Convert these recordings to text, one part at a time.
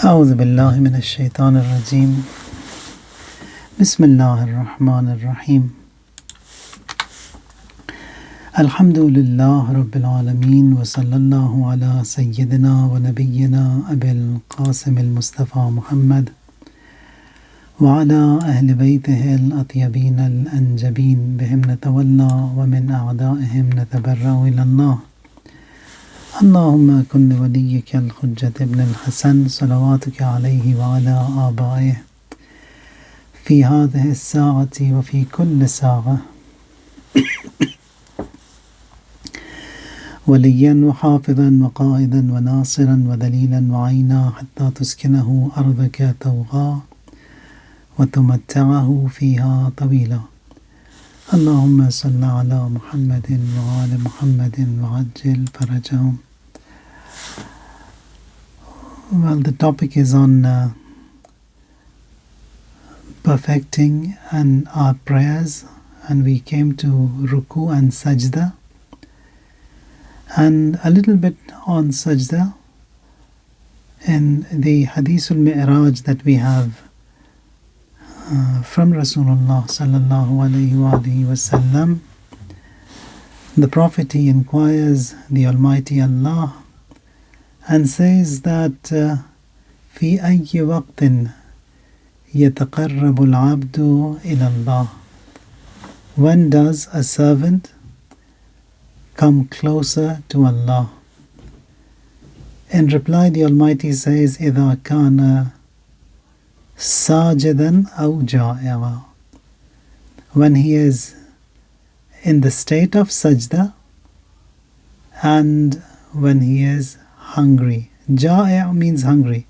أعوذ بالله من الشيطان الرجيم. بسم الله الرحمن الرحيم. الحمد لله رب العالمين، وصلى الله على سيدنا ونبينا أبي القاسم المصطفى محمد وعلى أهل بيته الأطيبين الأنجبين، بهم نتولى ومن أعدائهم نتبرأ إلى الله. اللهم كن لوليك الحجة ابن الحسن صلواتك عليه وعلى آبائه في هذه الساعة وفي كل ساعة وليا وحافظا وقائدا وناصرا ودليلا وعينا، حتى تسكنه أرضك طوعا وتمتعه فيها طويلا. اللهم صل على محمد وآل محمد وعجل فرجهم. Well, the topic is on perfecting and our prayers, and we came to Ruku and Sajdah, and a little bit on Sajdah in the Hadith al-Mi'raj that we have from Rasulullah sallallahu alayhi wa sallam. The Prophet, he inquires the Almighty Allah and says that في أي وقت يتقرب العبد إلى الله. When does a servant come closer to Allah? In reply, the Almighty says, إذا كان ساجدا أو جائعا. When he is in the state of sajda and when he is hungry. Ja'i' means hungry.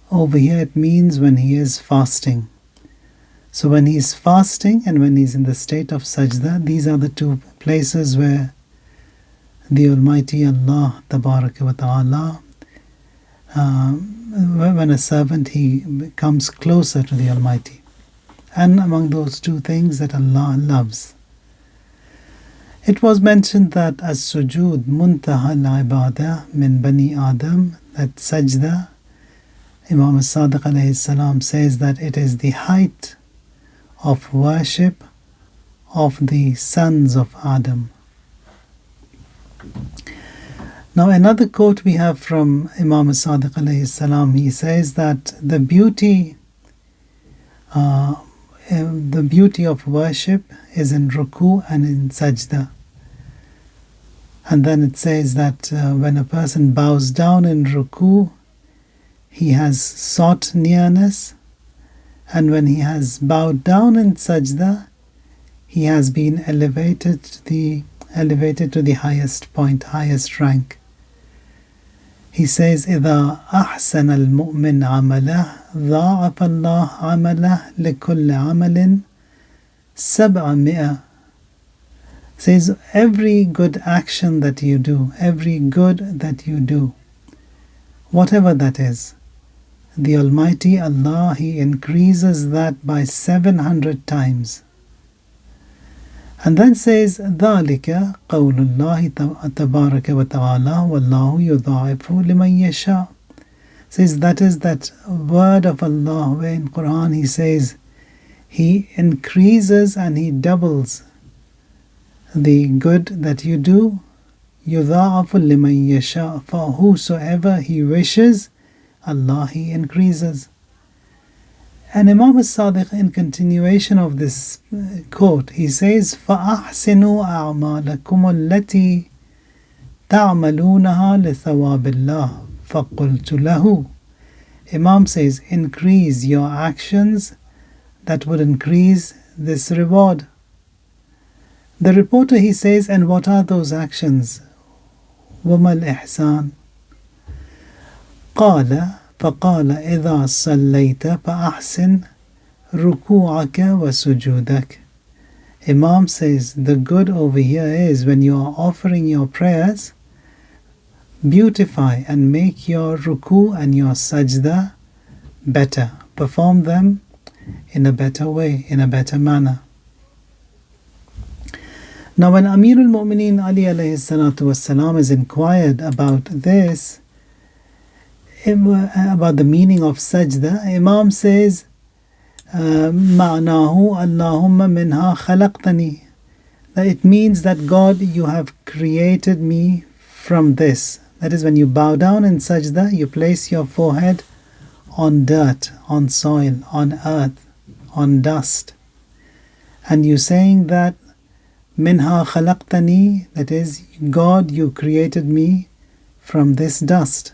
Over here it means when he is fasting. So when he is fasting and when he is in the state of sajda, these are the two places where the Almighty Allah Tabaraka wa Ta'ala, when a servant, he comes closer to the Almighty. And among those two things that Allah loves. It was mentioned that as-sujud muntaha al-ibadah min bani Adam, that sajda, Imam Sadiq alayhi salam says that it is the height of worship of the sons of Adam. Now another quote we have from Imam Sadiq alayhi salam, he says that the beauty of worship is in ruku and in sajda. And then it says that when a person bows down in ruku, he has sought nearness, and when he has bowed down in sajda, he has been elevated to the highest point, highest rank. He says, إذا أحسن المؤمن عمله ضاعف الله عمله لكل عمل 700. Says every good action that you do, every good that you do, whatever that is, the Almighty Allah, he increases that by 700 times. And then says, ذَلِكَ قَوْلُ اللَّهِ تَبَارَكَ وَتَعَالَى وَاللَّهُ يُضَاعِفُ لِمَنْ يَشَاءُ. Says that is that word of Allah where in Quran he says he increases and he doubles the good that you do. يُضَاعِفُ لِمَنْ يَشَاءُ. For whosoever he wishes, Allah he increases. And Imam al-Sadiq, in continuation of this quote, he says, فَأَحْسِنُوا أَعْمَالَكُمُ الَّتِي تَعْمَلُونَهَا لِثَوَابِ اللَّهِ فَقُلْتُ لَهُ. Imam says, increase your actions that would increase this reward. The reporter, he says, and what are those actions? وَمَا الْإِحْسَانِ قَالَ فقال إذا صليت فأحسن ركوعك وسجودك. Imam says the good over here is when you are offering your prayers, beautify and make your ruku and your sajda better. Perform them in a better way, in a better manner. Now when Amirul Mu'mineen Ali alayhi salatu wassalam is inquired about this, about the meaning of sajda, Imam says, معناه اللهم منها خلقتني. That it means that God, you have created me from this. That is, when you bow down in sajda, you place your forehead on dirt, on soil, on earth, on dust. And you saying that minha khalaqtani, that is, God, you created me from this dust.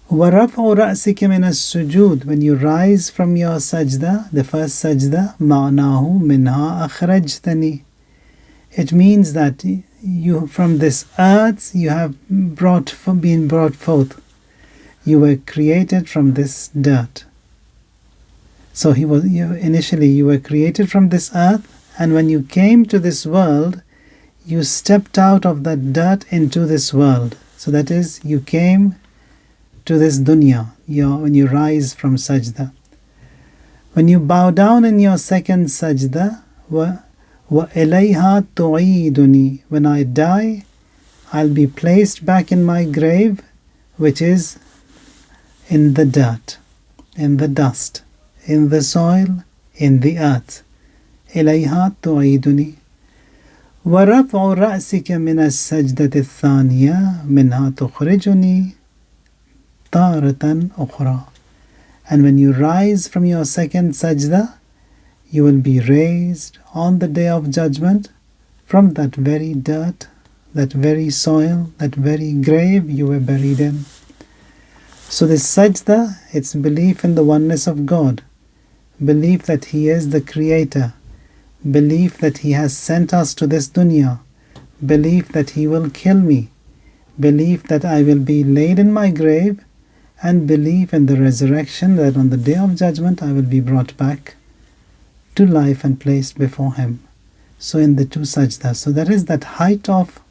وَرَفْعُ رَأْسِكَ مِنَ السُّجُودِ, when you rise from your sajda, the first sajda, مَعْنَاهُ مِنْهَا أَخْرَجْتَنِي. It means that you, from this earth, you have been brought forth. You were created from this dirt. So initially you were created from this earth, and when you came to this world, you stepped out of that dirt into this world. So that is, you came to this dunya, when you rise from sajda. When you bow down in your second sajda, وَإِلَيْهَا تُعِيدُنِي, when I die, I'll be placed back in my grave, which is in the dirt, in the dust, in the soil, in the earth. إِلَيْهَا تُعِيدُنِي. وَرَفْعُ رَأْسِكَ مِنَ السَّجْدَةِ الثَّانِيَةِ مِنْهَا تُخْرِجُنِي تَارَةً أُخْرَى. And when you rise from your second sajda, you will be raised on the day of judgment from that very dirt, that very soil, that very grave you were buried in. So this sajda, it's belief in the oneness of God, belief that He is the Creator, belief that He has sent us to this dunya, belief that He will kill me, belief that I will be laid in my grave, and belief in the resurrection, that on the day of judgment I will be brought back to life and placed before Him. So in the two sajdas, so that is that height of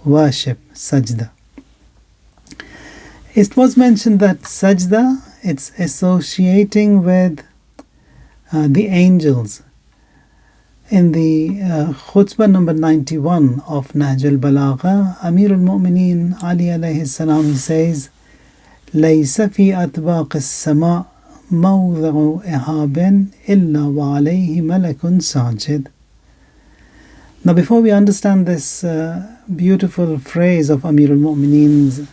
worship, sajda. It was mentioned that sajda, it's associating with the angels. In the khutbah number 91 of Nahj al-Balagha, Amir al-Mu'mineen Ali alayhi salam, he says, لَيْسَ فِي أَطْبَاقِ السَّمَاءِ مَوْضِعُ إِهَابٍ إِلَّا وَعَلَيْهِ مَلَكٌ سَاجِدٌ. Now before we understand this beautiful phrase of Amir al-Mu'mineen's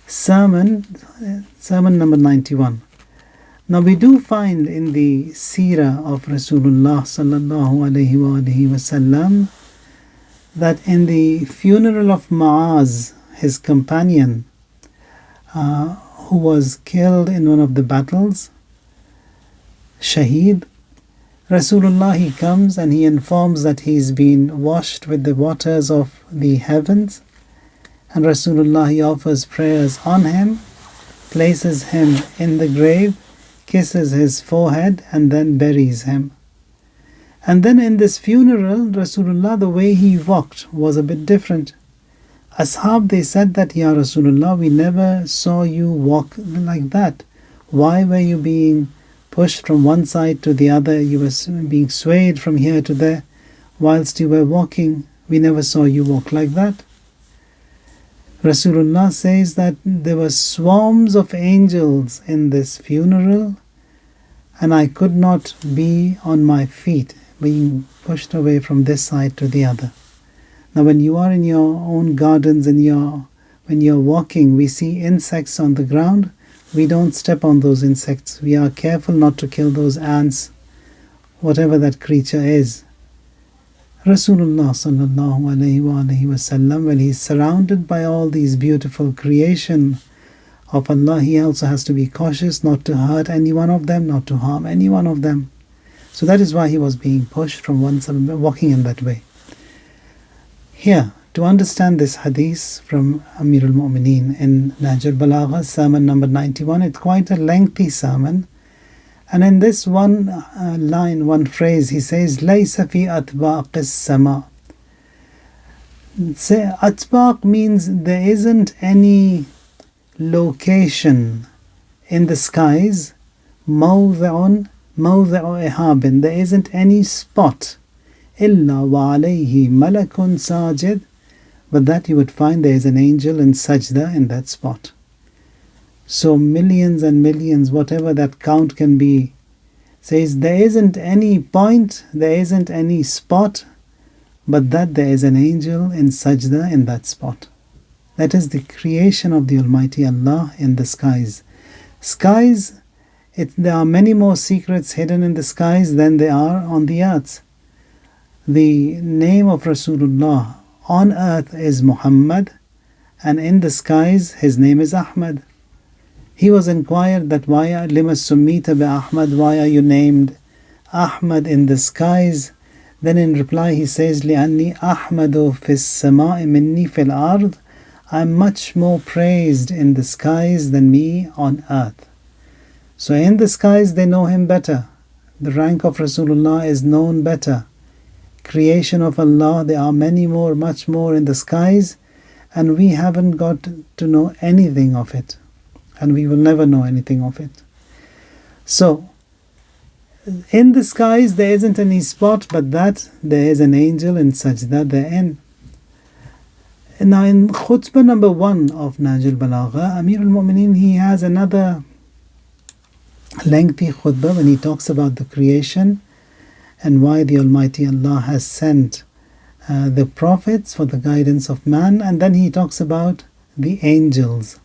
sermon number 91, now we do find in the seerah of Rasulullah sallallahu alaihi wasallam that in the funeral of Muaz, his companion, who was killed in one of the battles, Shaheed, Rasulullah, he comes and he informs that he's been washed with the waters of the heavens, and Rasulullah, he offers prayers on him, places him in the grave, kisses his forehead, and then buries him. And then in this funeral, Rasulullah, the way he walked was a bit different. Ashab, they said that, Ya Rasulullah, we never saw you walk like that. Why were you being pushed from one side to the other? You were being swayed from here to there whilst you were walking. We never saw you walk like that. Rasulullah says that there were swarms of angels in this funeral, and I could not be on my feet, being pushed away from this side to the other. Now when you are in your own gardens and when you're walking, we see insects on the ground. We don't step on those insects. We are careful not to kill those ants, whatever that creature is. Rasulullah sallallahu alaihi wasallam, when he's surrounded by all these beautiful creation of Allah, he also has to be cautious not to hurt any one of them, not to harm any one of them. So that is why he was being pushed from one side, walking in that way. Here, to understand this hadith from Amir al-Mu'mineen in Nahj al-Balagha, sermon number 91, it's quite a lengthy sermon. And in this one line, one phrase, he says, لَيْسَ فِي أَطْبَاقِ السَّمَاءِ. Atbaq means there isn't any location in the skies, مَوْضِعٌ إِهَابٍ, there isn't any spot, إِلَّا وَعَلَيْهِ مَلَكٌ سَاجِدٌ, but that you would find there is an angel in sajda in that spot. So millions and millions, whatever that count can be, says there isn't any point, there isn't any spot, but that there is an angel in sajda in that spot. That is the creation of the Almighty Allah in the skies. Skies, there are many more secrets hidden in the skies than there are on the earth. The name of Rasulullah on earth is Muhammad, and in the skies his name is Ahmad. He was inquired that why lima summita bi Ahmad, why are you named Ahmad in the skies? Then in reply he says, لِأَنِّي أَحْمَدُ فِي السَّمَاءِ مِنِّي فِي الْأَرْضِ, I am much more praised in the skies than me on earth. So in the skies they know him better. The rank of Rasulullah is known better. Creation of Allah, there are many more, much more in the skies, and we haven't got to know anything of it. And we will never know anything of it. So, in the skies there isn't any spot, but that there is an angel in sajda therein. Now in khutbah number 1 of Nahj al-Balagha, Amir al-Mu'mineen, he has another lengthy khutbah when he talks about the creation and why the Almighty Allah has sent the prophets for the guidance of man, and then he talks about the angels.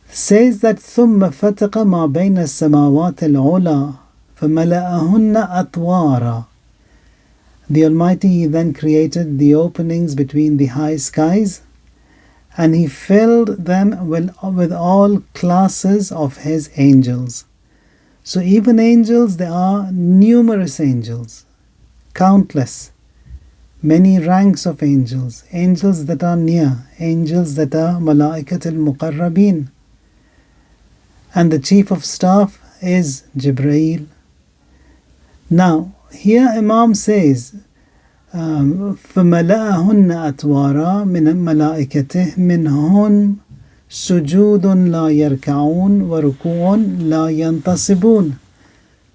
Says that ثُمَّ فَتَقَ مَا بَيْنَ السَّمَاوَاتِ الْعُلَى فَمَلَأَهُنَّ أَطْوَارًا. The Almighty then created the openings between the high skies, and He filled them with all classes of His angels. So even angels, there are numerous angels, countless, many ranks of angels, angels that are near, angels that are mala'ikat al-muqarrabin. And the chief of staff is Jibreel. Now, here Imam says, فَمَلَأَهُنَّ أَطْوَارًا مِنَ مَلَائِكَتِهِ مِنْهُنْ سُجُودٌ لَا يَرْكَعُونَ وَرُكُوعٌ لَا يَنْتَصِبُونَ.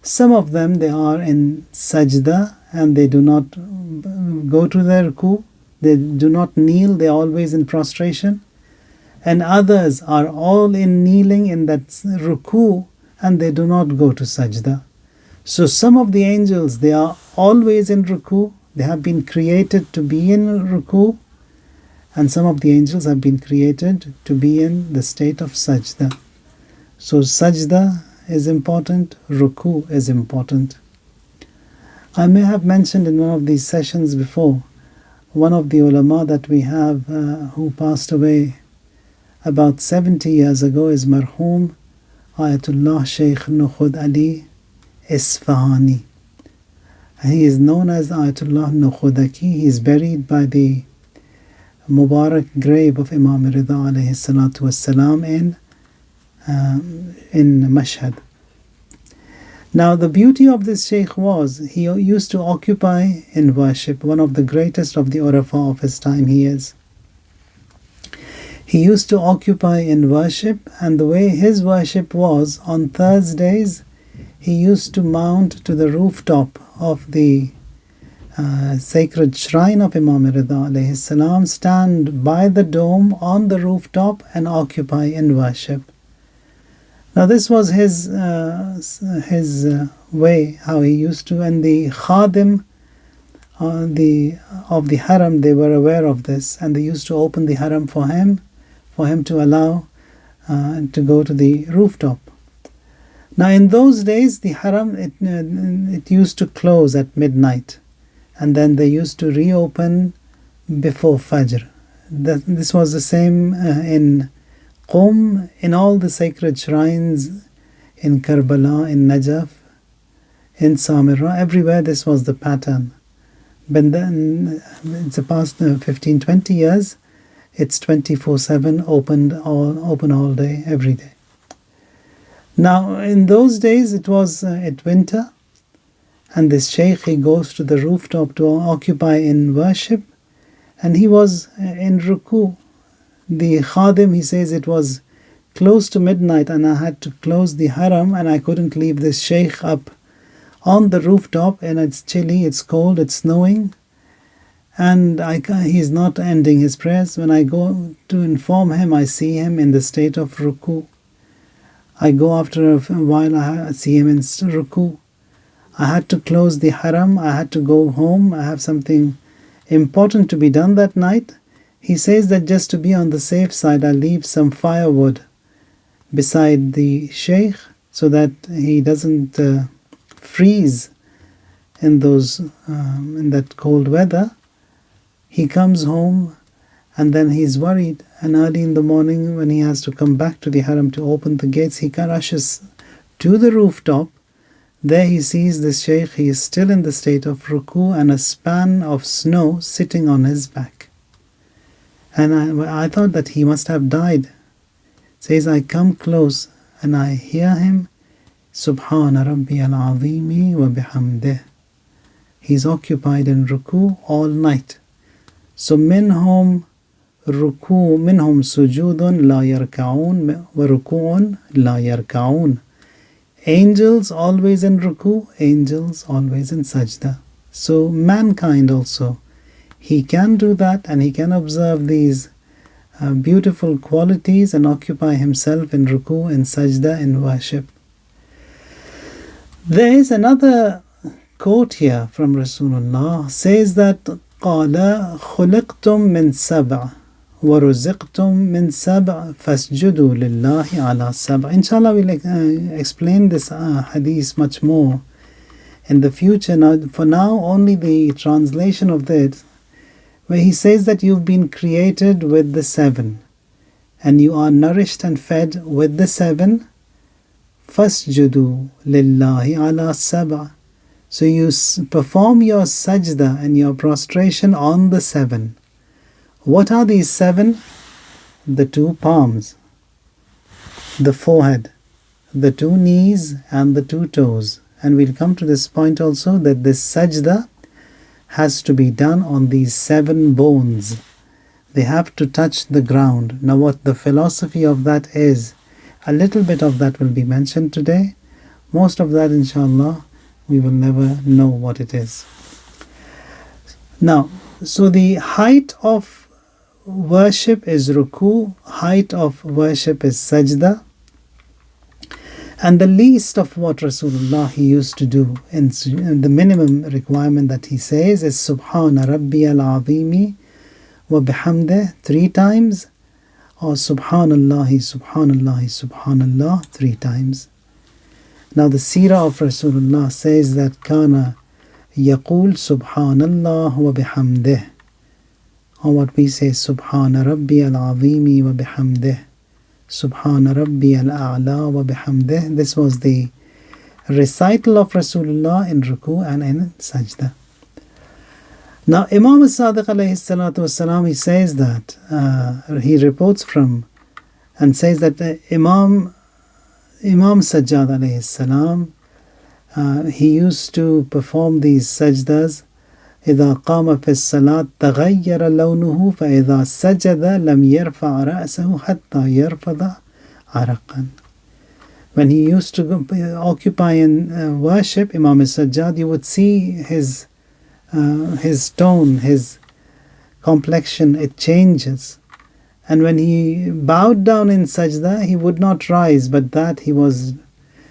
Some of them, they are in sajda and they do not go to their ruku, they do not kneel, they are always in prostration. And others are all in kneeling in that ruku and they do not go to sajda. So some of the angels, they are always in ruku, they have been created to be in ruku, and some of the angels have been created to be in the state of sajda. So sajda is important, ruku is important. I may have mentioned in one of these sessions before, one of the ulama that we have who passed away about 70 years ago is Marhum Ayatullah Shaykh Nukhud Ali Isfahani. He is known as Ayatullah Nukhudaki. He is buried by the Mubarak grave of Imam Rida alayhi salatu wassalam in Mashhad. Now the beauty of this Shaykh was, he used to occupy in worship, one of the greatest of the Urafa of his time he is. He used to occupy in worship, and the way his worship was, on Thursdays, he used to mount to the rooftop of the sacred shrine of Imam Rida alayhi salam, stand by the dome on the rooftop and occupy in worship. Now this was his way, how he used to, and the khadim of the haram, they were aware of this, and they used to open the haram for him to allow to go to the rooftop. Now in those days, the haram, it used to close at midnight, and then they used to reopen before Fajr. This was the same in Qum, in all the sacred shrines, in Karbala, in Najaf, in Samirra, everywhere this was the pattern. But then, it's the past 15-20 years, it's 24/7, open all day, every day. Now, in those days, it was at winter, and this Shaykh, he goes to the rooftop to occupy in worship, and he was in ruku. The khadim, he says, it was close to midnight, and I had to close the haram, and I couldn't leave this Shaykh up on the rooftop, and it's chilly, it's cold, it's snowing, and he's not ending his prayers. When I go to inform him, I see him in the state of ruku. I go after a while, I see him in ruku. I had to close the haram, I had to go home, I have something important to be done that night. He says that just to be on the safe side, I leave some firewood beside the sheikh so that he doesn't freeze in that cold weather. He comes home and then he's worried, and early in the morning when he has to come back to the haram to open the gates, he rushes to the rooftop. There he sees the sheikh. He is still in the state of ruku and a span of snow sitting on his back. And I thought that he must have died. Says, I come close and I hear him, Subhana Rabbi al-Azimi wa bihamdih. He's occupied in ruku all night. So minhum ruku, minhum sujudun la yarka'un wa ruku'un la yarka'un. Angels always in ruku, angels always in sajda. So mankind also, he can do that and he can observe these beautiful qualities and occupy himself in ruku and sajda in worship. There is another quote here from Rasulullah, says that قال خلقتم من سبع وَرُزِقْتُم مِّن سَبْعٍ فَاسْجُدُوا لِلَّهِ عَلَى سَبْعٍ. Inshallah, we'll explain this hadith much more in the future. Now, for now, only the translation of that, where he says that you've been created with the seven, and you are nourished and fed with the seven. فَاسْجُدُوا لِلَّهِ عَلَى سَبْعٍ. So you perform your sajda and your prostration on the seven. What are these seven? The two palms, the forehead, the two knees and the two toes. And we'll come to this point also, that this sajda has to be done on these seven bones. They have to touch the ground. Now what the philosophy of that is, a little bit of that will be mentioned today. Most of that, inshallah, we will never know what it is. Now, so the height of worship is ruku, height of worship is sajda, and the least of what Rasulullah he used to do, in the minimum requirement that he says is Subhana Rabbi al-Azimi wa bihamdih 3 times, or Subhanallahi, Subhanallahi, Subhanallah 3 times. Now the seerah of Rasulullah says that Kana yaqul Subhanallah wa bihamdih, or what we say, Subhana Rabbi al-Azimi wa bihamdih, Subhana Rabbi al-A'la wa bihamdih. This was the recital of Rasulullah in ruku and in sajda. Now Imam al-Sadiq alayhi salatu wasalam, he says that, he reports from and says that Imam Sajjad alayhi salam, he used to perform these sajdas. إذا قام في الصلاة تغير لونه فإذا سجد لم يرفع رأسه حتى يرفض عرقا. When he used to occupy in worship, Imam al-Sajjad, you would see his tone, his complexion, it changes. And when he bowed down in sajda, he would not rise, but that he was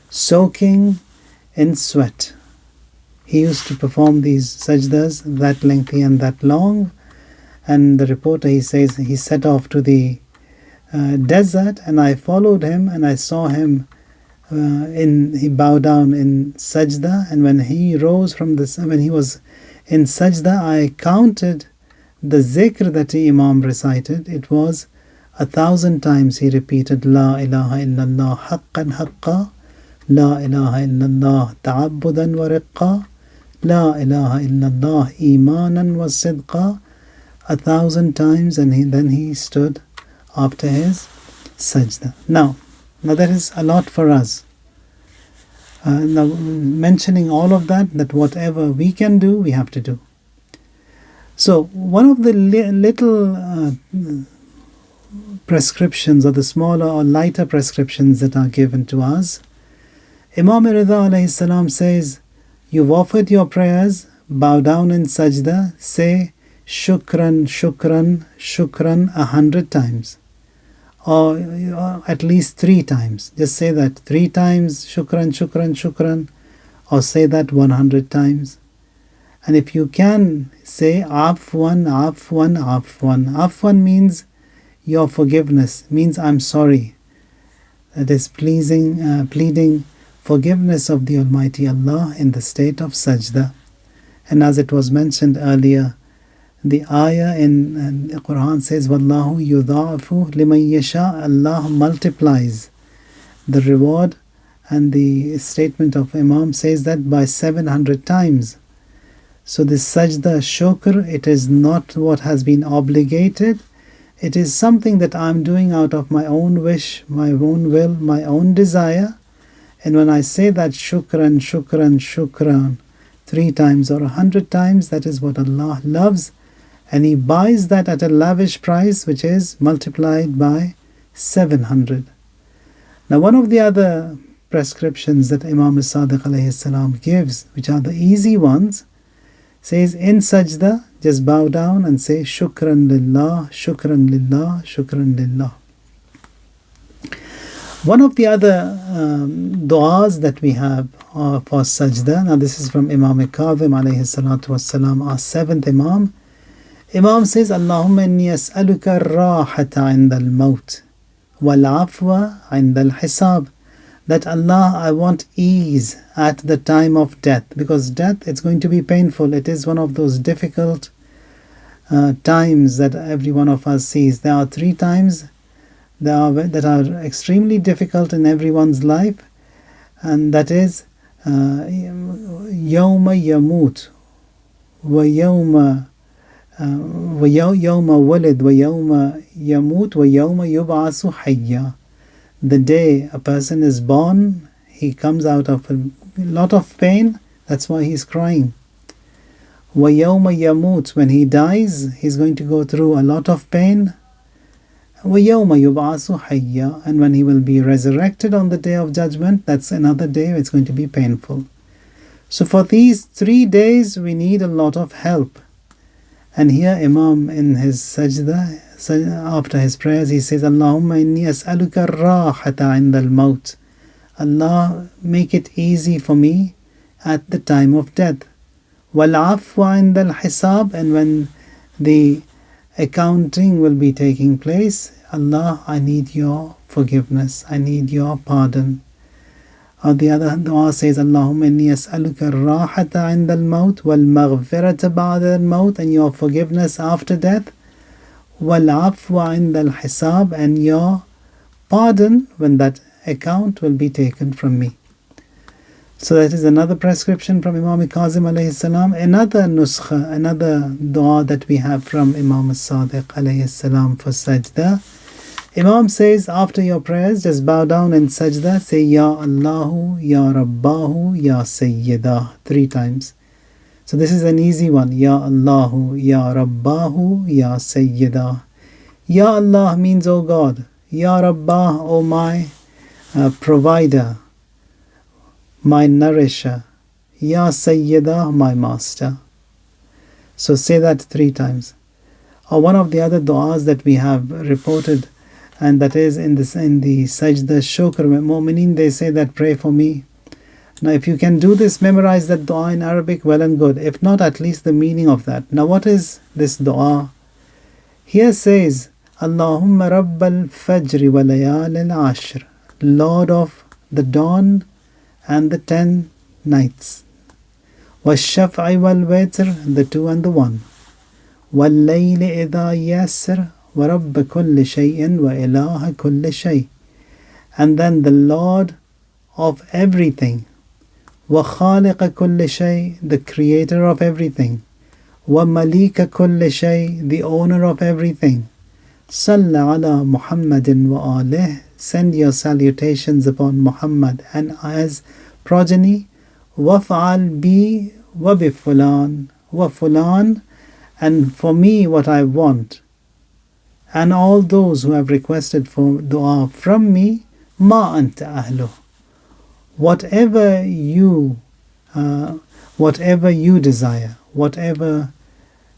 soaking in sweat. He used to perform these sajdas that lengthy and that long. And the reporter, he says, he set off to the desert, and I followed him and I saw him he bowed down in sajda, and when he rose when he was in sajda, I counted the zikr that the Imam recited. It was 1,000 times he repeated La ilaha illallah haqqan haqqa, La ilaha illallah ta'abbudan wa riqqa, La ilaha illallah imanan wa sidqa, 1,000 times, and then he stood after his sajda. Now that is a lot for us. Now mentioning all of that whatever we can do, we have to do. So one of the little prescriptions, or the smaller or lighter prescriptions that are given to us, Imam Rida alayhi salam says, you've offered your prayers, bow down in sajda, say shukran, shukran, shukran 100 times. or at least 3 times. Just say that 3 times, shukran, shukran, shukran, or say that 100 times. And if you can, say afwan, afwan, afwan. Afwan means your forgiveness, means I'm sorry. That is pleading forgiveness of the Almighty Allah in the state of sajda. And as it was mentioned earlier, the ayah in the Quran says, Wallahu yudha'afu liman yasha. Allah multiplies the reward, and the statement of Imam says that by 700 times. So this sajda shukr, it is not what has been obligated. It is something that I'm doing out of my own wish, my own will, my own desire. And when I say that shukran, shukran, shukran 3 times or 100 times, that is what Allah loves. And He buys that at a lavish price, which is multiplied by 700. Now, one of the other prescriptions that Imam Sadiq alayhi salam gives, which are the easy ones, says in sajda, just bow down and say shukran lillah, shukran lillah, shukran lillah. One of the other du'as that we have for sajda, now this is from Imam Kazim alayhi salatu wassalam, our 7th Imam. Imam says, Allahumma inni as'aluka rahata inda al-maut wal-afwa inda al-hisab. That Allah, I want ease at the time of death, because death, it's going to be painful. It is one of those difficult times that every one of us sees. There are 3 times that are extremely difficult in everyone's life, and that is yawma yamut wa yawma walid wa yawma yamut wa yawma yub'asu hayya. The day a person is born, he comes out of a lot of pain. That's why he's crying. Wa yawma yamut, when he dies, he's going to go through a lot of pain. Wa yawma yub'asu hayya, and when he will be resurrected on the day of judgment, that's another day. It's going to be painful. So for these 3 days, we need a lot of help. And here Imam in his sajda, after his prayers, he says, Allahumma inni as'aluka rahata inda al-maut. Allah, make it easy for me at the time of death. Wal afwa inda al-hisab, and when the accounting will be taking place, Allah, I need your forgiveness. I need your pardon. Or the other dua says, Allahumma inni as'aluka rahata inda al-maut wal maghfirata ba'da al-maut, and your forgiveness after death. Wal afwa inda al-hisab, and your pardon when that account will be taken from me. So that is another prescription from Imam Kazim alayhi salam. Another nuskha, another dua that we have from Imam Sadiq alayhi salam for sajda. Imam says, after your prayers, just bow down in sajda, say Ya Allahu, Ya Rabbahu, Ya Sayyidah 3 times. So this is an easy one. Ya Allahu, Ya Rabbahu, Ya Sayyidah. Ya Allah means, O God. Ya Rabbah, O my provider, my nourisher. Ya Sayyidah, my master. So say that 3 times. Or one of the other du'as that we have reported, and that is in the sajda shukr, mu'mineen, they say that pray for me. Now if you can do this, memorize that dua in Arabic, well and good. If not, at least the meaning of that. Now what is this dua? Here says, Allahumma rabbal fajri wa layal al-ashr, Lord of the dawn and the 10 nights. Wash-shaf'i wal-witr, the 2 and the 1. Wal-layli idha yasr, wa rabb kulli shay'in wa ilaha kulli shay. And then the Lord of everything. Wa khaliqa kulli shay, the creator of everything. Wa malika kulli shay, the owner of everything. Salla ala Muhammadin wa alih, send your salutations upon Muhammad and his progeny. Waf'al bi wa bi fulan wa fulan, and for me what I want, and all those who have requested for dua from me, ma anta ahlu, whatever you desire, whatever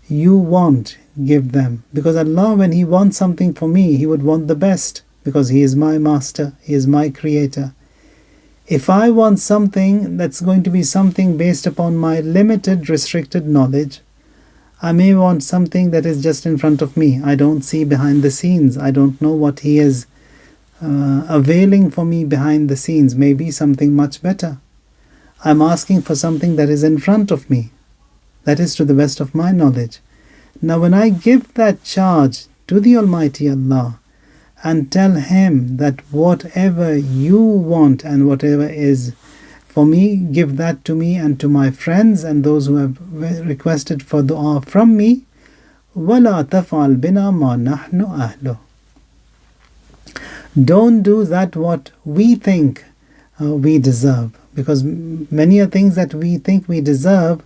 you want, give them. Because Allah, when He wants something for me, He would want the best, because He is my master, He is my creator. If I want something that's going to be something based upon my limited, restricted knowledge, I may want something that is just in front of me. I don't see behind the scenes. I don't know what He is availing for me behind the scenes. Maybe something much better. I'm asking for something that is in front of me. That is to the best of my knowledge. Now when I give that charge to the Almighty Allah and tell Him that whatever you want and whatever is for me, give that to me and to my friends and those who have requested for dua from me, وَلَا تَفْعَلْ بِنَا مَا نَحْنُ أَهْلُهُ. Don't do that what we think we deserve, because many things that we think we deserve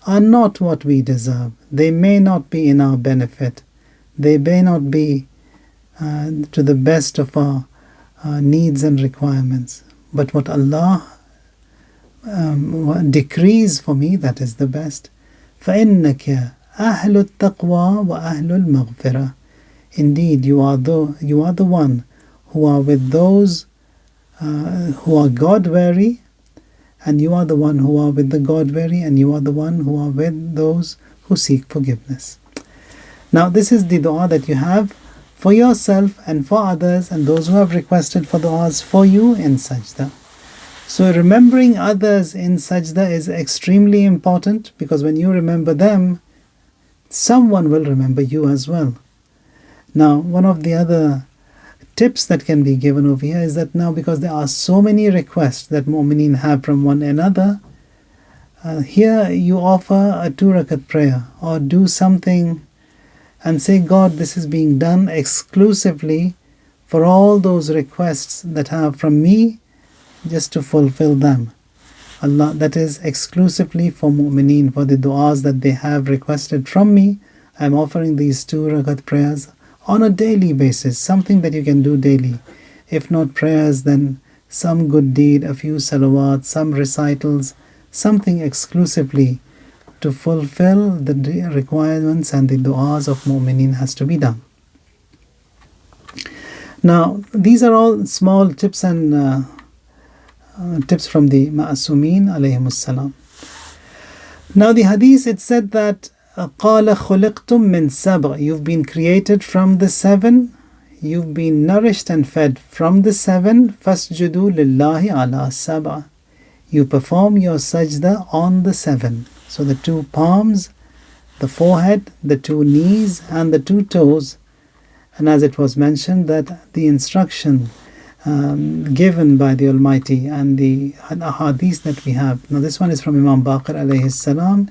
are not what we deserve. They may not be in our benefit. They may not be to the best of our needs and requirements. But what Allah decrees for me, that is the best. فَإِنَّكَ أَهْلُ التَّقْوَى وَأَهْلُ الْمَغْفِرَةِ. Indeed, you are the one who are with those who are God-wary, and you are the one who are with the God-wary, and you are the one who are with those who seek forgiveness. Now this is the dua that you have for yourself and for others and those who have requested for duas for you in Sajdah. So remembering others in Sajdah is extremely important, because when you remember them, someone will remember you as well. Now one of the other tips that can be given over here is that now, because there are so many requests that mu'mineen have from one another, here you offer a 2 rakat prayer, or do something and say, God, this is being done exclusively for all those requests that have from me, just to fulfill them. Allah, that is exclusively for mu'mineen, for the du'as that they have requested from me. I am offering these 2 rakat prayers on a daily basis, something that you can do daily. If not prayers, then some good deed, a few salawat, some recitals, something exclusively to fulfill the requirements and the du'as of mu'mineen has to be done. Now, these are all small tips and tips from the Ma'asumeen alayhimus salam. Now the hadith, it said that قَالَ خُلِقْتُم مِّن سَبْعٍ. You've been created from the 7. You've been nourished and fed from the 7. فَاسْجُدُوا لِلَّهِ عَلَى سَبْعٍ. You perform your sajdah on the 7. So the 2 palms, the forehead, the 2 knees and the 2 toes. And as it was mentioned, that the instruction given by the Almighty and the hadith that we have. Now this one is from Imam Baqir alayhi salam.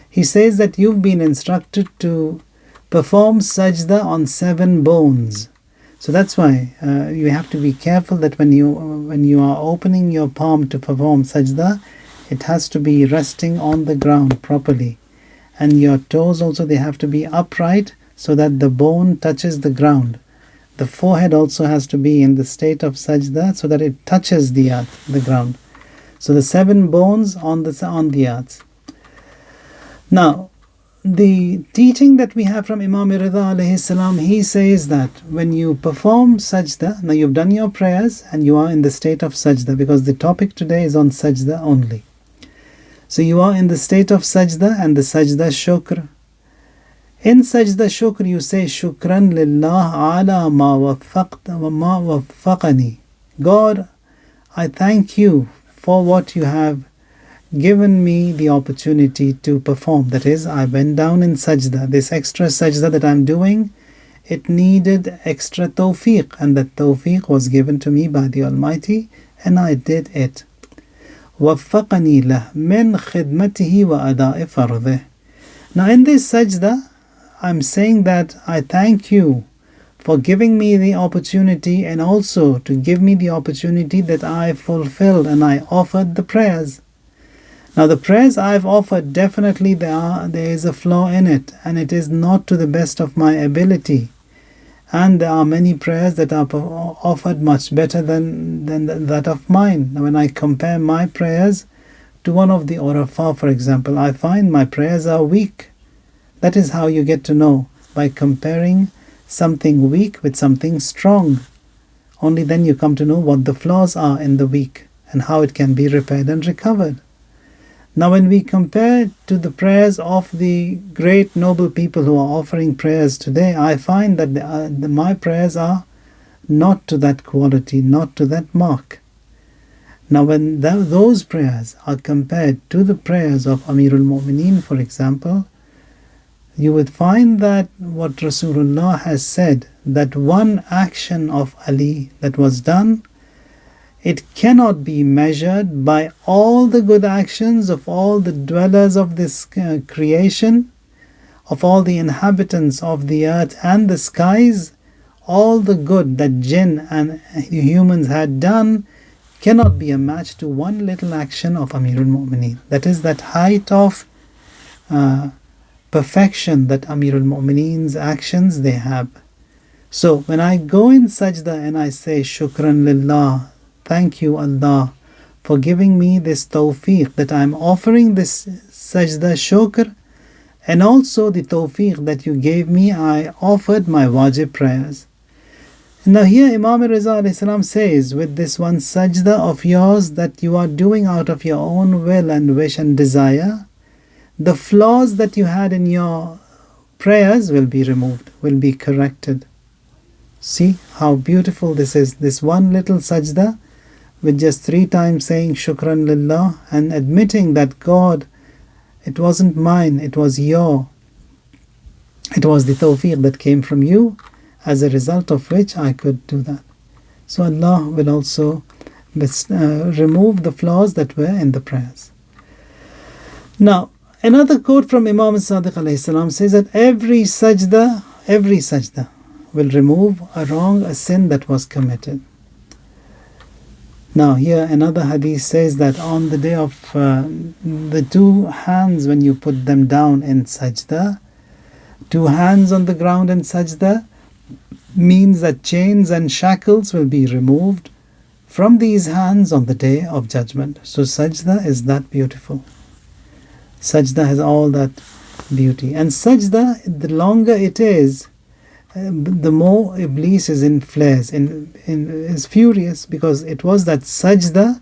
He says that you've been instructed to perform sajdah on 7 bones. So that's why you have to be careful that when you are opening your palm to perform sajdah, it has to be resting on the ground properly. And your toes also, they have to be upright so that the bone touches the ground. The forehead also has to be in the state of sajdah so that it touches the earth, the ground. So the 7 bones on the earth. Now, the teaching that we have from Imam Rida alayhi salam, he says that when you perform sajdah, now you've done your prayers and you are in the state of sajdah, because the topic today is on sajdah only. So you are in the state of sajdah and the sajdah shukr. In sajdah shukr you say, shukran lillah ala ma waffaqani. God, I thank you for what you have given me the opportunity to perform. That is, I went down in sajdah. This extra sajdah that I'm doing, it needed extra tawfiq, and that tawfiq was given to me by the Almighty, and I did it. وَفَّقَنِي لَهْ مِنْ خِدْمَتِهِ وَأَدَاءِ فَرْضِهِ. Now in this sajdah, I'm saying that I thank you for giving me the opportunity, and also to give me the opportunity that I fulfilled and I offered the prayers. Now the prayers I've offered, definitely there is a flaw in it, and it is not to the best of my ability. And there are many prayers that are offered much better than that of mine. Now when I compare my prayers to one of the Urafa, for example, I find my prayers are weak. That is how you get to know, by comparing something weak with something strong. Only then you come to know what the flaws are in the weak and how it can be repaired and recovered. Now, when we compare to the prayers of the great noble people who are offering prayers today, I find that my prayers are not to that quality, not to that mark. Now, when those prayers are compared to the prayers of Amirul Mu'mineen, for example, you would find that what Rasulullah has said, that one action of Ali that was done, it cannot be measured by all the good actions of all the dwellers of this creation, of all the inhabitants of the earth and the skies. All the good that jinn and humans had done cannot be a match to one little action of Amirul Mu'mineen. That is that height of perfection that Amirul Mu'mineen's actions they have. So when I go in sajda and I say Shukran Lillah, thank you Allah for giving me this tawfiq, that I am offering this sajda shukr, and also the tawfiq that you gave me, I offered my wajib prayers. Now here Imam Riza alayhi salam says, with this one sajda of yours that you are doing out of your own will and wish and desire, the flaws that you had in your prayers will be removed, will be corrected. See how beautiful this is, this one little sajda with just 3 times saying Shukran Lillah and admitting that God, it wasn't mine, it was the tawfiq that came from you, as a result of which I could do that. So Allah will also remove the flaws that were in the prayers. Now, another quote from Imam Sadiq alayhi salam says that every sajda will remove a wrong, a sin that was committed. Now here another hadith says that on the day of the 2 hands, when you put them down in sajda, 2 hands on the ground in sajda, means that chains and shackles will be removed from these hands on the day of judgment. So sajda is that beautiful. Sajda has all that beauty. And sajda, the longer it is, the more Iblis is in flares, is furious, because it was that sajda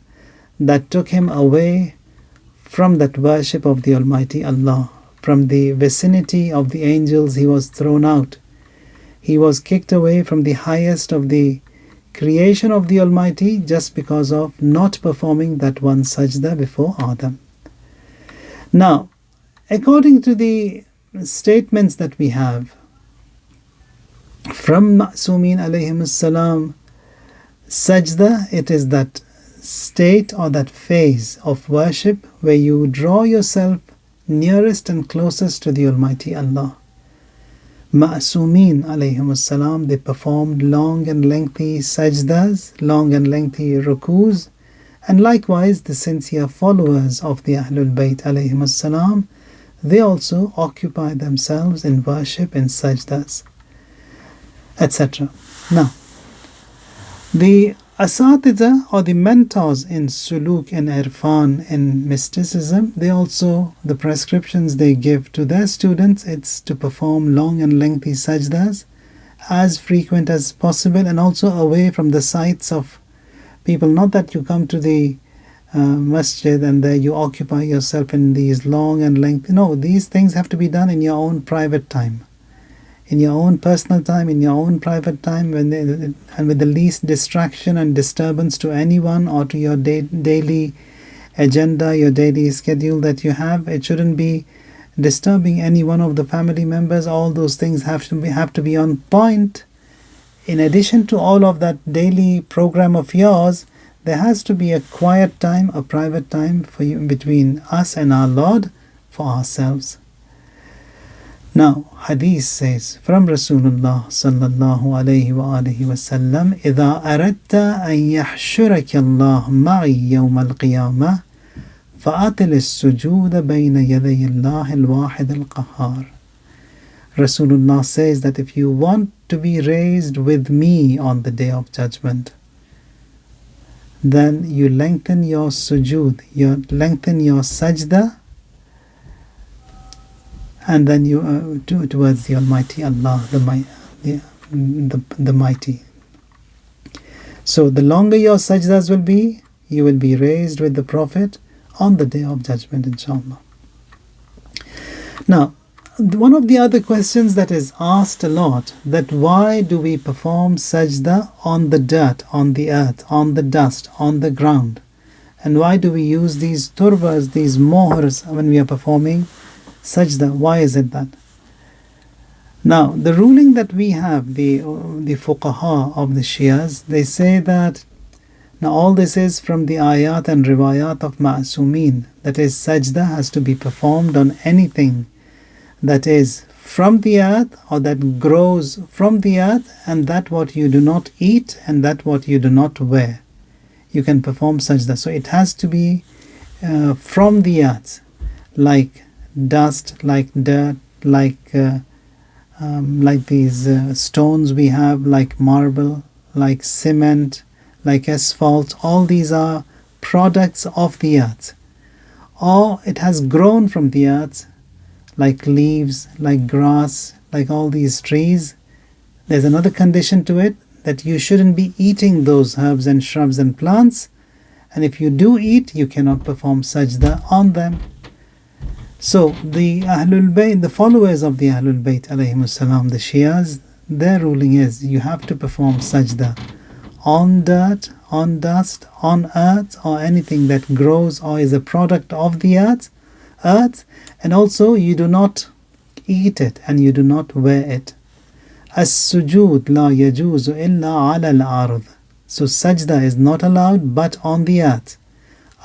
that took him away from that worship of the Almighty Allah. From the vicinity of the angels, he was thrown out. He was kicked away from the highest of the creation of the Almighty just because of not performing that one sajda before Adam. Now, according to the statements that we have from Ma'sumin alayhimus salam, sajda, it is that state or that phase of worship where you draw yourself nearest and closest to the Almighty Allah. Ma'sumin alayhimus salam, they performed long and lengthy sajdas, long and lengthy rukus, and likewise the sincere followers of the Ahlul Bayt alayhimus salam, they also occupy themselves in worship, in sajdas, etc. Now, the asatidha or the mentors in suluk and irfan and mysticism, they also, the prescriptions they give to their students, it's to perform long and lengthy sajdas as frequent as possible, and also away from the sights of people. Not that you come to the masjid and there you occupy yourself in these long and lengthy. No, these things have to be done in your own private time, in your own personal time, in your own private time, and with the least distraction and disturbance to anyone or to your daily agenda, your daily schedule that you have. It shouldn't be disturbing any one of the family members. All those things have to be on point. In addition to all of that daily program of yours, there has to be a quiet time, a private time for you, between us and our Lord, for ourselves. Now, hadith says from Rasulullah sallallahu alayhi wa alihi wa sallam, إِذَا أَرَدْتَ أَن يَحْشُرَكَ اللَّهُ مَعِي يَوْمَ الْقِيَامَةِ فَأَطِلِ السُّجُودَ بَيْنَ يَدَيِ اللَّهِ الْوَاحِدِ الْقَهَّارِ. Rasulullah says that if you want to be raised with me on the day of judgment, then you lengthen your sujood, you lengthen your sajda, and then you towards the Almighty Allah, the Mighty. So the longer your sajdas will be, you will be raised with the Prophet on the Day of Judgment, inshallah. Now, one of the other questions that is asked a lot, that why do we perform sajda on the dirt, on the earth, on the dust, on the ground? And why do we use these turbas, these mohrs, when we are performing sajda? Why is it that? Now, the ruling that we have, the fuqaha of the Shias, they say that, now all this is from the ayat and riwayat of ma'asumeen, that is, sajda has to be performed on anything that is from the earth or that grows from the earth, and that what you do not eat and that what you do not wear. You can perform sajda. So it has to be from the earth, like dust, like dirt, like these stones we have, like marble, like cement, like asphalt. All these are products of the earth. Or it has grown from the earth, like leaves, like grass, like all these trees. There's another condition to it, that you shouldn't be eating those herbs and shrubs and plants. And if you do eat, you cannot perform sajda on them. So the Ahlul Bayt, the followers of the Ahlul Bayt alayhimus salam, the Shias, their ruling is you have to perform sajda on dirt, on dust, on earth, or anything that grows or is a product of the earth, and also you do not eat it and you do not wear it. As-sujud la yajuzu illa ala al-ard. So sajda is not allowed but on the earth.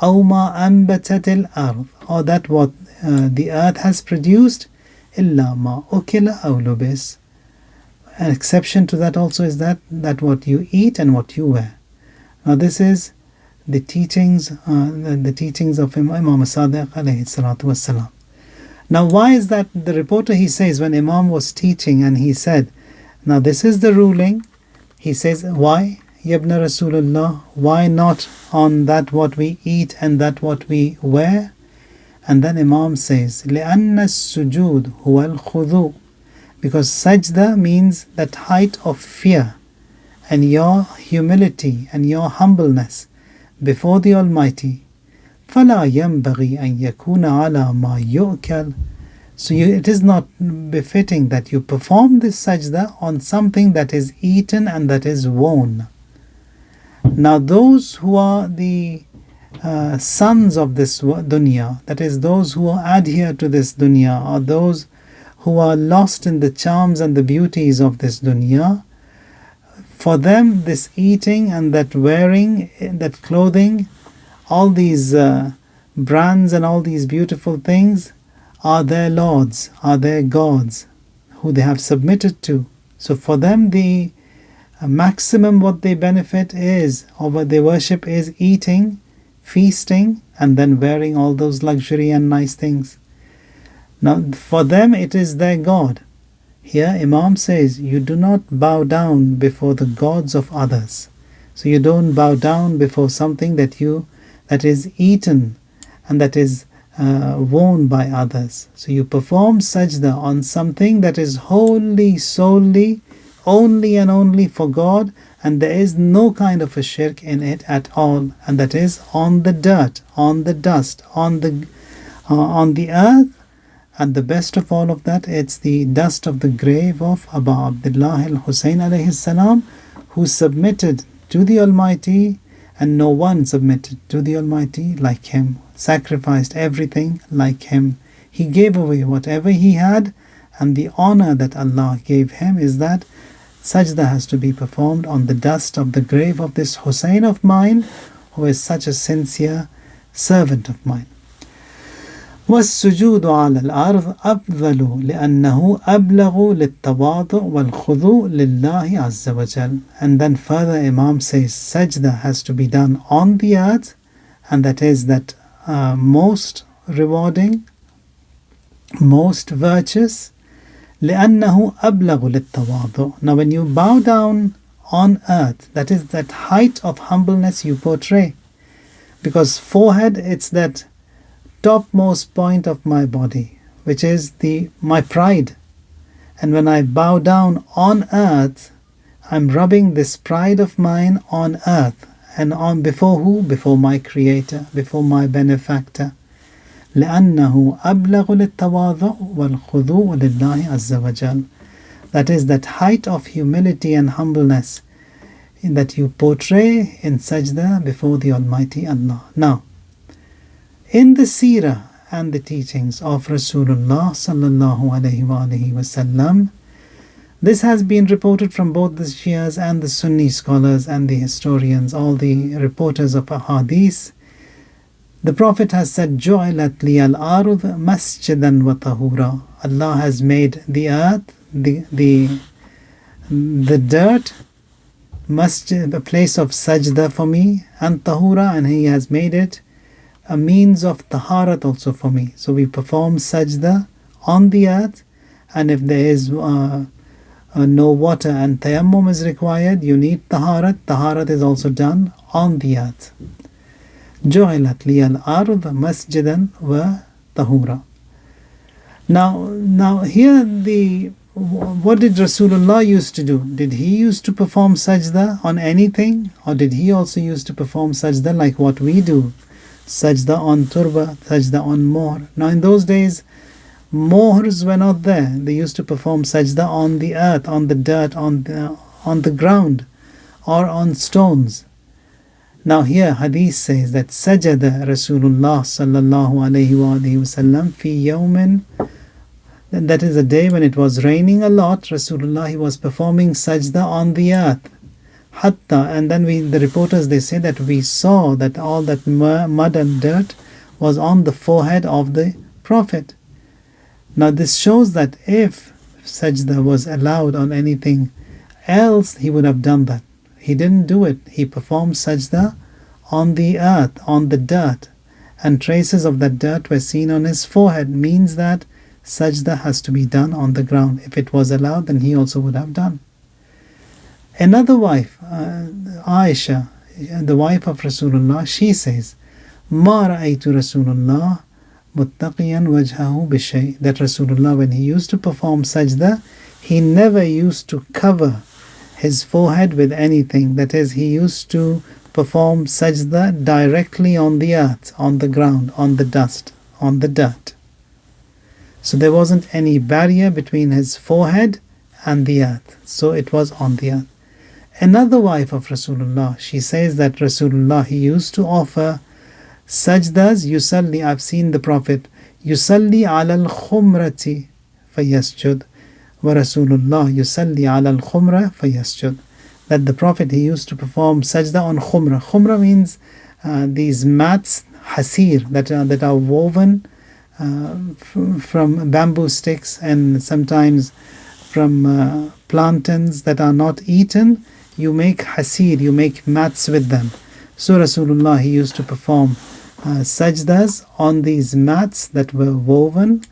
Aw ma anbatat al-ard, or that what the earth has produced. Illa ma ukila aw lubis. An exception to that also is that what you eat and what you wear. Now this is the teachings of Imam Sajdah alayhi salatu wassalam. Now why is that? The reporter, he says, when Imam was teaching and he said, now this is the ruling, he says, why, Yabna Rasulullah, why not on that what we eat and that what we wear? And then Imam says, لِأَنَّ السُّجُودُ هُوَ الْخُضُوءُ, because sajda means that height of fear and your humility and your humbleness before the Almighty. فَلَا يَنْبَغِي أَنْ يَكُونَ عَلَى مَا يُؤْكَلُ. So it is not befitting that you perform this sajda on something that is eaten and that is worn. Now those who are the sons of this dunya, that is those who adhere to this dunya, or those who are lost in the charms and the beauties of this dunya, for them this eating and that wearing, that clothing, all these brands and all these beautiful things are their lords, are their gods, who they have submitted to. So for them the maximum what they benefit is, or what they worship is eating, feasting, and then wearing all those luxury and nice things. Now for them it is their God. Here Imam says you do not bow down before the gods of others. So you don't bow down before something that is eaten and that is worn by others. So you perform sajda on something that is wholly, solely, only and only for God, and there is no kind of a shirk in it at all, and that is on the dirt, on the dust, on the earth. And the best of all of that, it's the dust of the grave of Abu Abdullah al-Husayn alayhi salam, who submitted to the Almighty, and no one submitted to the Almighty like him, sacrificed everything like him. He gave away whatever he had, and the honor that Allah gave him is that sajda has to be performed on the dust of the grave of this Husayn of mine, who is such a sincere servant of mine. وَالسُّجُودُ عَلَى الْأَرْضِ أَفْضَلُ لِأَنَّهُ أَبْلَغُ لِلتَّوَاضُعِ وَالْخُضُوعِ لِلَّهِ عَزَّ وَجَلَّ. And then further Imam says sajda has to be done on the earth, and that is that most rewarding, most virtuous. لِأَنَّهُ أَبْلَغُ لِلتَّوَاضُعِ. Now when you bow down on earth, that is that height of humbleness you portray, because forehead, it's that topmost point of my body, which is my pride. And when I bow down on earth, I'm rubbing this pride of mine on earth. And on before who? Before my Creator, before my benefactor. لأنه أبلغ للتواضع والخضوع لله عز وجل. That is that height of humility and humbleness that you portray in sajda before the Almighty Allah. Now, in the seerah and the teachings of Rasulullah sallallahu alaihi wasallam, this has been reported from both the Shias and the Sunni scholars and the historians, all the reporters of ahadith. The Prophet has said, جُعِلَتْ لِيَ الْأَرْضُ مَسْجِدًا وَطَهُورًا. Allah has made the earth, the dirt, masjid, a place of sajda for me, and tahura, and He has made it a means of taharat also for me. So we perform sajda on the earth, and if there is no water and tayammum is required, you need taharat. Taharat is also done on the earth. جُعِلَتْ لِيَ الْأَرْضُ مَسْجِدًا وَطَهُورًا. Now here what did Rasulullah used to do? Did he used to perform sajda on anything, or did he also used to perform sajda like what we do? Sajda on turba, sajda on mohr. Now in those days, mohrs were not there. They used to perform sajda on the earth, on the dirt, on the ground, or on stones. Now here hadith says that Sajdah Rasulullah sallallahu alayhi wa sallam fi yawmin, that is a day when it was raining a lot. Rasulullah, he was performing sajda on the earth. Hatta, and then the reporters, they say that we saw that all that mud and dirt was on the forehead of the Prophet. Now this shows that if sajda was allowed on anything else, he would have done that. He didn't do it. He performed sajda on the earth, on the dirt, and traces of that dirt were seen on his forehead. Means that sajda has to be done on the ground. If it was allowed, then he also would have done. Another wife, Aisha, the wife of Rasulullah, she says, مَا رَأَيْتُ رَسُولُ اللَّهِ مُتَّقِيًا وَجْهَهُ بِشَيْءٍ. That Rasulullah, when he used to perform sajda, he never used to cover his forehead with anything. That is, he used to perform sajda directly on the earth, on the ground, on the dust, on the dirt. So there wasn't any barrier between his forehead and the earth. So it was on the earth. Another wife of Rasulullah, she says that Rasulullah, he used to offer sajdas, yusalli, I've seen the Prophet, yusalli ala al-khumrati fayasjud, wa Rasulullah yusalli ala al-khumra fayasjud. That the Prophet, he used to perform sajda on khumra. Khumra means these mats, hasir, that are woven from bamboo sticks and sometimes from plantains that are not eaten. You make hasir, you make mats with them. So Rasulullah, he used to perform sajdas on these mats that were woven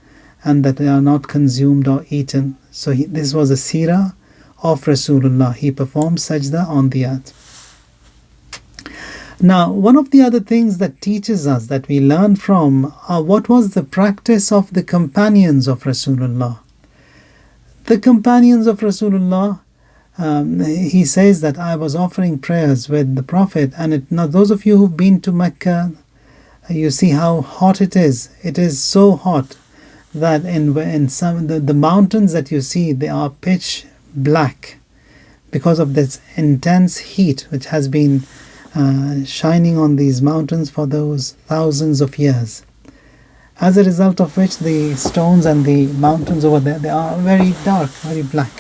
and that are not consumed or eaten. So this was a seerah of Rasulullah. He performed sajda on the earth. Now, one of the other things that teaches us, that we learn from, what was the practice of the companions of Rasulullah. The companions of Rasulullah, he says that I was offering prayers with the Prophet, and now those of you who've been to Mecca, you see how hot it is. It is so hot that in some the mountains that you see, they are pitch black because of this intense heat which has been shining on these mountains for those thousands of years. As a result of which, the stones and the mountains over there, they are very dark, very black.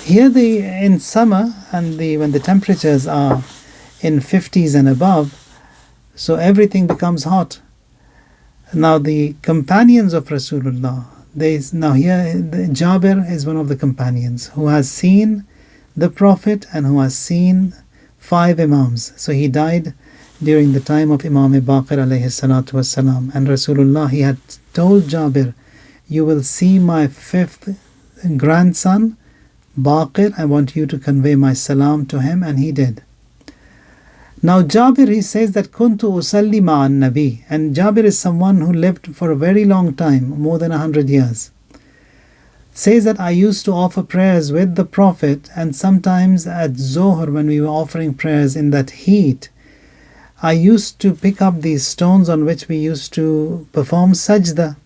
Here in summer and when the temperatures are in 50s and above, so everything becomes hot. Now the companions of Rasulullah, Jabir is one of the companions who has seen the Prophet and who has seen 5 Imams. So he died during the time of Imam Baqir alayhi salatu wasalam. And Rasulullah, he had told Jabir, you will see my 5th grandson, Baqir. I want you to convey my salam to him. And he did. Now Jabir, he says that kuntu usalli ma'an nabi. And Jabir is someone who lived for a very long time, more than 100 years. Says that I used to offer prayers with the Prophet, and sometimes at Zohr when we were offering prayers in that heat, I used to pick up these stones on which we used to perform sajda.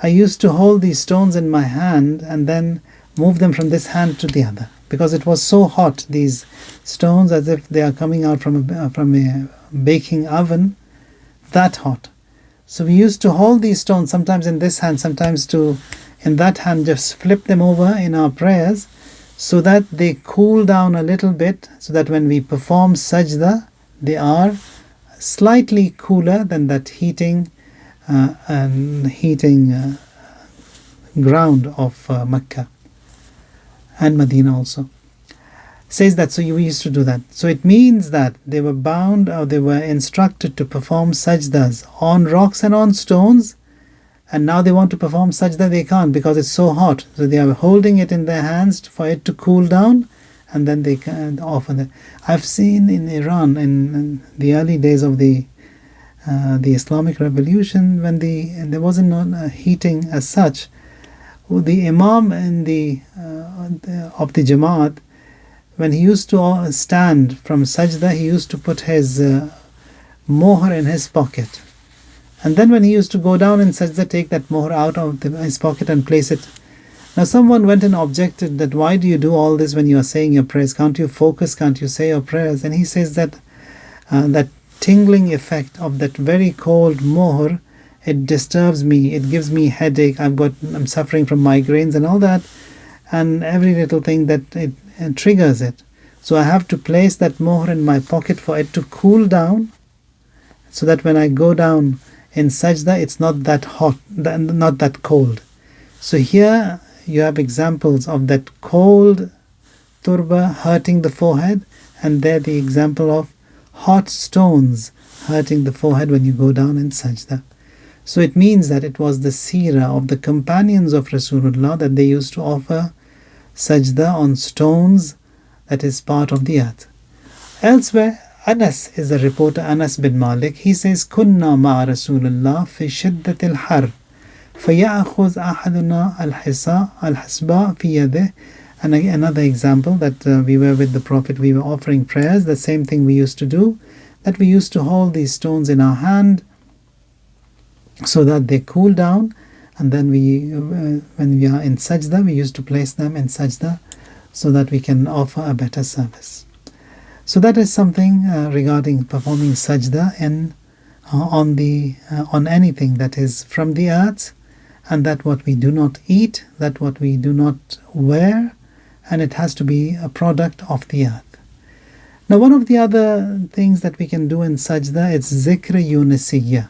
I used to hold these stones in my hand and then move them from this hand to the other, because it was so hot, these stones, as if they are coming out from a baking oven, that hot. So we used to hold these stones, sometimes in this hand, sometimes in that hand, just flip them over in our prayers, so that they cool down a little bit, so that when we perform sajda, they are slightly cooler than that heating ground of Mecca and Medina also. Says that, so we used to do that. So it means that they were bound, or they were instructed to perform sajdas on rocks and on stones, and now they want to perform sajda, they can't because it's so hot. So they are holding it in their hands for it to cool down, and then they can offer that. I've seen in Iran in the early days of the Islamic Revolution, when there wasn't no heating as such, the Imam of the Jamaat, when he used to stand from sajda, he used to put his mohr in his pocket. And then when he used to go down in sajda, take that mohr out of his pocket and place it. Now someone went and objected that, why do you do all this when you are saying your prayers? Can't you focus? Can't you say your prayers? And he says that that tingling effect of that very cold mohr, it disturbs me, it gives me headache, I'm suffering from migraines and all that, and every little thing that it triggers it. So I have to place that mohr in my pocket for it to cool down, so that when I go down in sajda, it's not that hot, not that cold. So here you have examples of that cold turba hurting the forehead, and there the example of hot stones hurting the forehead when you go down in sajda. So it means that it was the seerah of the companions of Rasulullah that they used to offer sajda on stones that is part of the earth. Elsewhere, Anas is a reporter, Anas bin Malik. He says, "Kunna ma'a Rasulullah fi shiddat al-har, فيأخذ أحدنا الحسباء في يده." And another example, that we were with the Prophet, we were offering prayers, the same thing we used to do, that we used to hold these stones in our hand so that they cool down, and then when we are in sajda, we used to place them in sajda so that we can offer a better service. So that is something regarding performing sajda on anything that is from the earth, and that what we do not eat, that what we do not wear, and it has to be a product of the earth. Now, one of the other things that we can do in sajda is zikr yunisiyya.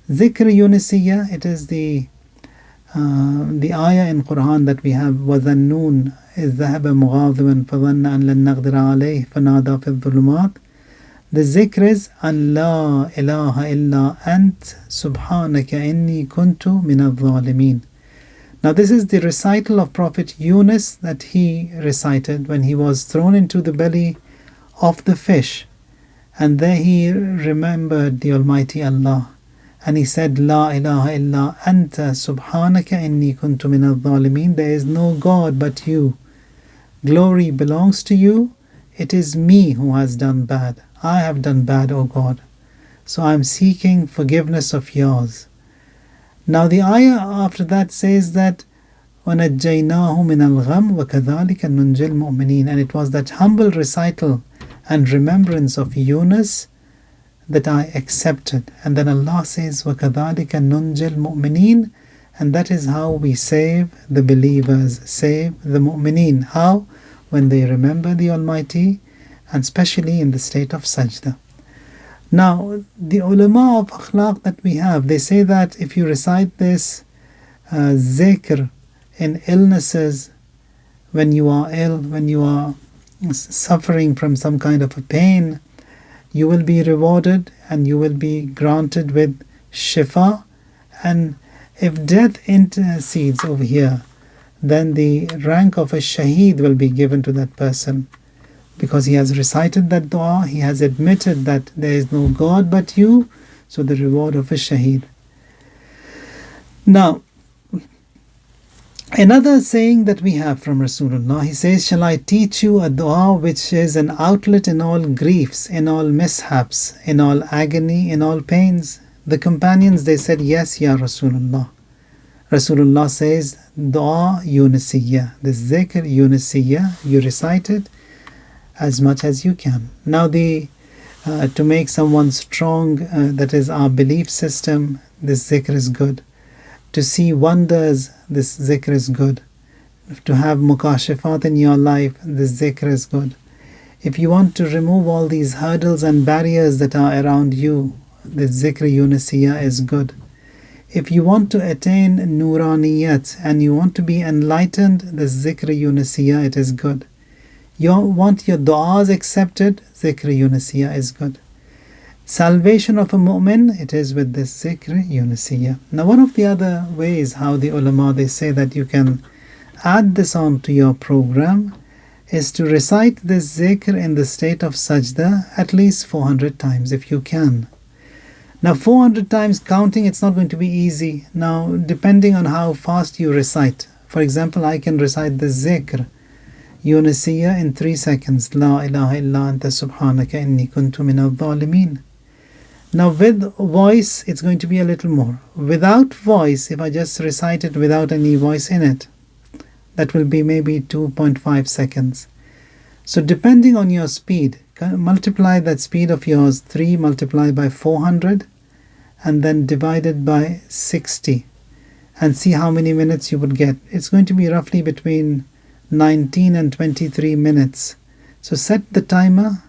Zikr yunisiyya, it is the ayah in Quran that we have, وَذَنُّونَ إِذْ ذَهَبَ مُغَاضِبًا فَظَنَّ أَن لَن نَّقْدِرَ عَلَيْهِ فَنَادَى فِي الظُّلُمَاتِ. The zikr is أَن لَا إِلَهَ إِلَّا أَنْتَ سُبْحَانَكَ إِنِّي كُنْتُ مِنَ الظَّالِمِينَ. Now this is the recital of Prophet Yunus that he recited when he was thrown into the belly of the fish, and there he remembered the Almighty Allah, and he said, La ilaha illa anta subhanaka inni kuntu min al-zalimin. There is no God but you. Glory belongs to you. It is me who has done bad. I have done bad, O God. So I am seeking forgiveness of yours. Now the ayah after that says that وَنَجَّيْنَاهُ مِنَ الْغَمِّ وَكَذَلِكَ نُنْجِي الْمُؤْمِنِينَ. And it was that humble recital and remembrance of Yunus that I accepted. And then Allah says, وَكَذَلِكَ نُنْجِي الْمُؤْمِنِينَ. And that is how we save the believers, save the mu'mineen. How? When they remember the Almighty, and especially in the state of sajda. Now, the ulama of akhlaq that we have, they say that if you recite this zikr in illnesses, when you are ill, when you are suffering from some kind of a pain, you will be rewarded and you will be granted with shifa. And if death intercedes over here, then the rank of a shaheed will be given to that person, because he has recited that dua, he has admitted that there is no God but you, so the reward of a shaheed. Now, Another saying that we have from Rasulullah, he says, "Shall I teach you a dua which is an outlet in all griefs, in all mishaps, in all agony, in all pains?" The companions, they said, "Yes, Ya Rasulullah." Rasulullah says, "Dua Yunisiyya." This zikr Yunisiyya, you recite it as much as you can. Now, to make someone strong, that is our belief system, this zikr is good. To see wonders, this zikr is good. To have mukashifat in your life, this zikr is good. If you want to remove all these hurdles and barriers that are around you, this zikr Yunisiyya is good. If you want to attain nuraniyat and you want to be enlightened, this zikr Yunisiyya, it is good. You want your du'as accepted, zikr Yunisiyya is good. Salvation of a mu'min, it is with this zikr Yunisiyya. Now, one of the other ways how the ulama, they say that you can add this on to your program is to recite this zikr in the state of sajda at least 400 times if you can. Now, 400 times counting, it's not going to be easy. Now, depending on how fast you recite. For example, I can recite this zikr Yunisiyya in 3 seconds. La ilaha illa anta subhanaka inni kuntu minadh dhalimin. Now, with voice, it's going to be a little more. Without voice, if I just recite it without any voice in it, that will be maybe 2.5 seconds. So, depending on your speed, multiply that speed of yours, 3 multiplied by 400, and then divided by 60, and see how many minutes you would get. It's going to be roughly between 19 and 23 minutes. So, set the timer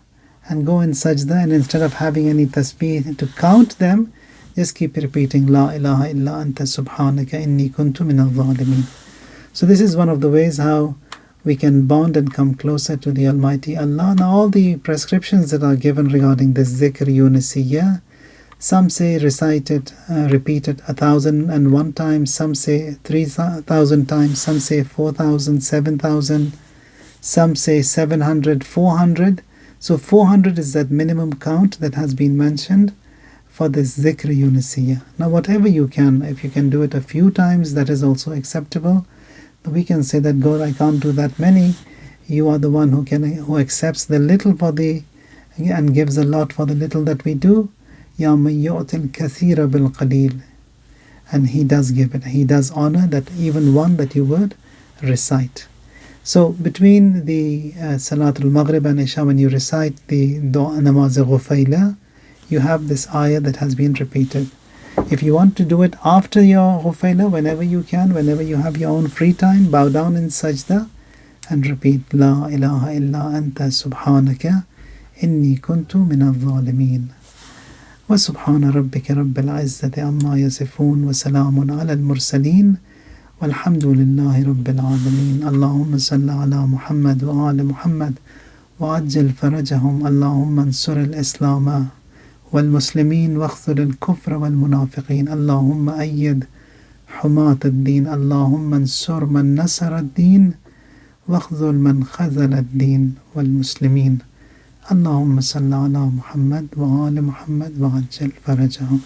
and go in sajda, and instead of having any tasbih to count them, just keep repeating La ilaha illa anta subhanaka inni kuntu minadh dhalimin. So this is one of the ways how we can bond and come closer to the Almighty Allah. Now, all the prescriptions that are given regarding this zikr Yunisiyya, some say recite it, repeat it 1,001 times, some say 3,000 times, some say 4,000, 7,000, some say 700, 400. So 400 is that minimum count that has been mentioned for this zikr Yunisiyya. Now, whatever you can, if you can do it a few times, that is also acceptable. We can say that, God, I can't do that many. You are the one who accepts the little for the and gives a lot for the little that we do. Ya man yu'til kathira bil qalil. And He does give it. He does honor that even one that you would recite. So between the Salatul Maghrib and Isha, when you recite the Namaz Ghufayla, you have this ayah that has been repeated. If you want to do it after your Ghufayla, whenever you can, whenever you have your own free time, bow down in sajda and repeat La ilaha illa anta subhanaka inni kuntu minadh dhalimin. Wa subhana rabbika rabbil izzati amma yasifun wa salamun ala al-mursaleen walhamdulillahi rabbil alameen. Allahumma salli ala Muhammad wa ali Muhammad wa ajjal farajahum. Allahumma ansur al-Islam والمسلمين واخذل الكفر والمنافقين. اللهم أيد حماة الدين. اللهم انصر من نصر الدين واخذل من خذل الدين والمسلمين. اللهم صل على محمد وآل محمد وعجل فرجهم.